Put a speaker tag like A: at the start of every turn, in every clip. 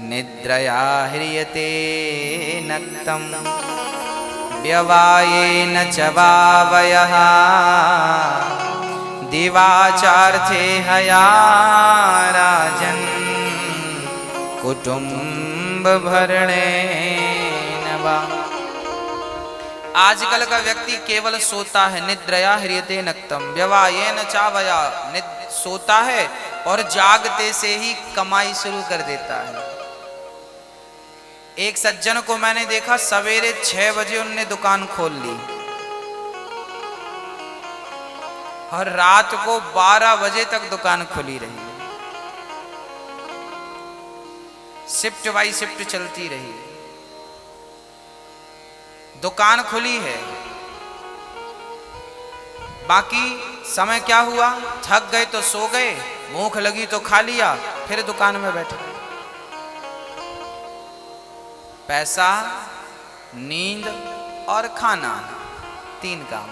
A: निद्रया ह्रियते नक्तं व्यवायेन च वावयः दिवाचार्थे हया राजन् कुटुम्ब भरणेन वा। आजकल का व्यक्ति केवल सोता है, निद्रया ह्रियते नक्तं व्यवायेन चावया, सोता है और जागते से ही कमाई शुरू कर देता है। एक सज्जन को मैंने देखा, सवेरे 6 बजे उनने दुकान खोल ली और रात को 12 बजे तक दुकान खुली रही, शिफ्ट बाई शिफ्ट चलती रही। दुकान खुली है, बाकी समय क्या हुआ, थक गए तो सो गए, भूख लगी तो खा लिया, फिर दुकान में बैठ गए। पैसा, नींद और खाना, 3 काम।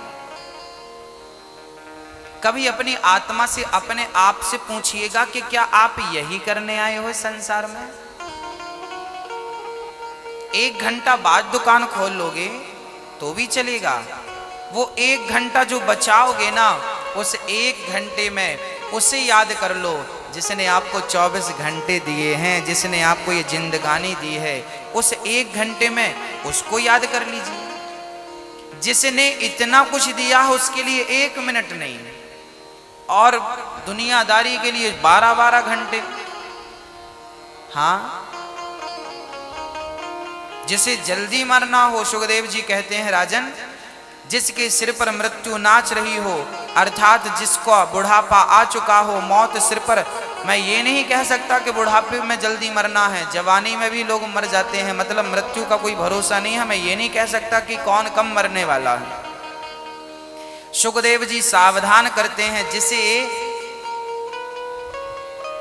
A: कभी अपनी आत्मा से, अपने आप से पूछिएगा कि क्या आप यही करने आए हो संसार में? 1 घंटा बाद दुकान खोल लोगे तो भी चलेगा। वो 1 घंटा जो बचाओगे ना, उस 1 घंटे में उसे याद कर लो जिसने आपको 24 घंटे दिए हैं, जिसने आपको ये जिंदगानी दी है। उस 1 घंटे में उसको याद कर लीजिए। जिसने इतना कुछ दिया है उसके लिए 1 मिनट नहीं, और दुनियादारी के लिए 12-12 घंटे। हाँ, जिसे जल्दी मरना हो, सुखदेव जी कहते हैं राजन, जिसके सिर पर मृत्यु नाच रही हो, अर्थात जिसको बुढ़ापा आ चुका हो, मौत सिर पर। मैं ये नहीं कह सकता कि बुढ़ापे में जल्दी मरना है, जवानी में भी लोग मर जाते हैं, मतलब मृत्यु का कोई भरोसा नहीं है। मैं ये नहीं कह सकता कि कौन कम मरने वाला है। सुखदेव जी सावधान करते हैं, जिसे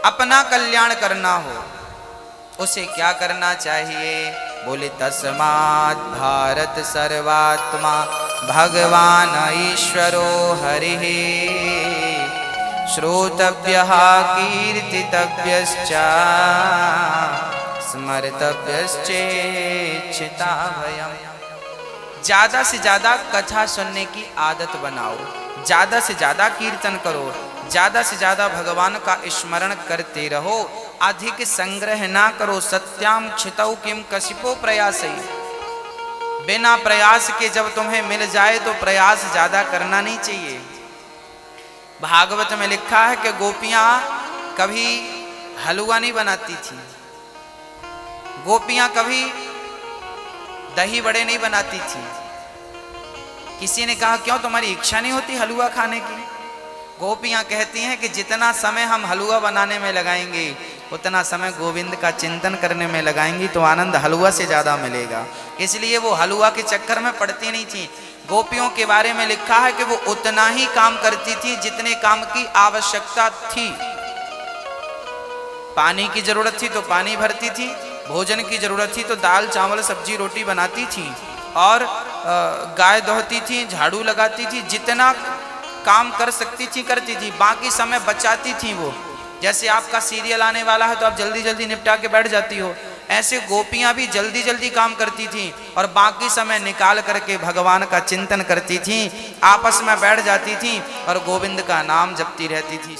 A: अपना कल्याण करना हो उसे क्या करना चाहिए? बोले तस्मात् भारत सर्वात्मा भगवान ईश्वरो हरिः श्रोतव्यः कीर्तितव्यश्च स्मर्तव्यश्चेच्छिताभयम्। ज्यादा से ज्यादा कथा सुनने की आदत बनाओ, ज्यादा से ज्यादा कीर्तन करो, ज्यादा से ज्यादा भगवान का स्मरण करते रहो। अधिक संग्रह ना करो। सत्याम क्षितौ किम कशिपो प्रयासै। बिना प्रयास के जब तुम्हें मिल जाए तो प्रयास ज्यादा करना नहीं चाहिए। भागवत में लिखा है कि गोपियां कभी हलवा नहीं बनाती थी, गोपियां कभी दही बड़े नहीं बनाती थी। किसी ने कहा क्यों, तुम्हारी इच्छा नहीं होती हलवा खाने की? गोपियां कहती हैं कि जितना समय हम हलवा बनाने में लगाएंगे उतना समय गोविंद का चिंतन करने में लगाएंगी तो आनंद हलवा से ज्यादा मिलेगा। इसलिए वो हलवा के चक्कर में पड़ती नहीं थी। गोपियों के बारे में लिखा है कि वो उतना ही काम करती थी जितने काम की आवश्यकता थी। पानी की जरूरत थी तो पानी भरती थी, भोजन की जरूरत थी तो दाल चावल सब्जी रोटी बनाती थी, और गाय दोहती थी, झाड़ू लगाती थी, जितना काम कर सकती थी करती थी, बाकी समय बचाती थी वो। जैसे आपका सीरियल आने वाला है तो आप जल्दी जल्दी निपटा के बैठ जाती हो, ऐसे गोपियां भी जल्दी जल्दी काम करती थी और बाकी समय निकाल करके भगवान का चिंतन करती थी, आपस में बैठ जाती थी और गोविंद का नाम जपती रहती थी।